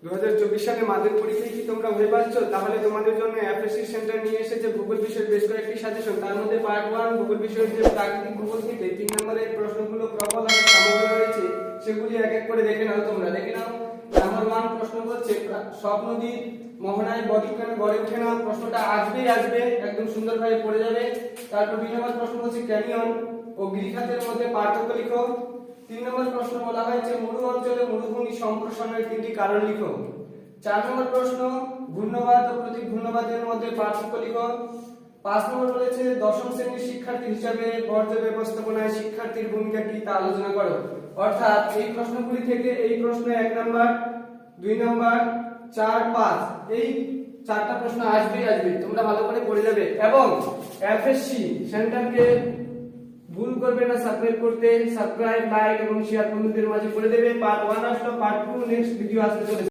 2024 সালে মাধ্যমিক পরীক্ষায় কি তোমরা ভয় পাচ্ছ? তাহলে তোমাদের জন্য এফএসসি সেন্টার নিয়ে এসেছে ভূগোল বিষয়ের বেশ কয়েকটি সাজেশন। তার মধ্যে পার্ট 1 ভূগোল বিষয়ের যে প্রাকৃতিক ভূগোল থেকে 3 নম্বরের প্রশ্নগুলো প্রবল আর সামগ্রী রয়েছে সেগুলি এক এক করে দেখে নাও। তোমরা দেখে নাও। নাম্বার 1 প্রশ্ন হচ্ছে সব নদীর মোহনায় বদ্বীপ কেন গড়ে ওঠে না? প্রশ্নটা আসবে একদম সুন্দরভাবে পড়ে যাবে। তারপর 2 নম্বর প্রশ্ন হচ্ছে ক্যানিয়ন ও গিরিখাতের মধ্যে পার্থক্য লিখো। 3 নম্বর প্রশ্ন বলা হয়েছে মরু অঞ্চলে মরুভূমি সম্প্রসারণের 3টি কারণ লিখো। 4 নম্বর প্রশ্ন ঘূর্ণবাদ ও প্রতি ঘূর্ণবাদের মধ্যে পার্থক্য লিখো। 5 নম্বর বলেছে দশম শ্রেণীর শিক্ষার্থী হিসাবে বর্জ্য ব্যবস্থাপনায় শিক্ষার্থীর ভূমিকা কি তা আলোচনা করো। অর্থাৎ এই প্রশ্নগুলি থেকে এই প্রশ্ন 1 নম্বর 2 নম্বর 4 5 এই 4টা প্রশ্ন আসবে। তোমরা ভালো করে পড়ে যাবে এবং এফএসসি সেন্টারকে ভুল করবে না সাবস্ক্রাইব করতে। সাবস্ক্রাইব, লাইক এবং শেয়ার বন্ধুদের মাঝে করে দেবে। পার্ট 1 আসলো, পার্ট 2 নেক্সট ভিডিও আসতে চলেছে।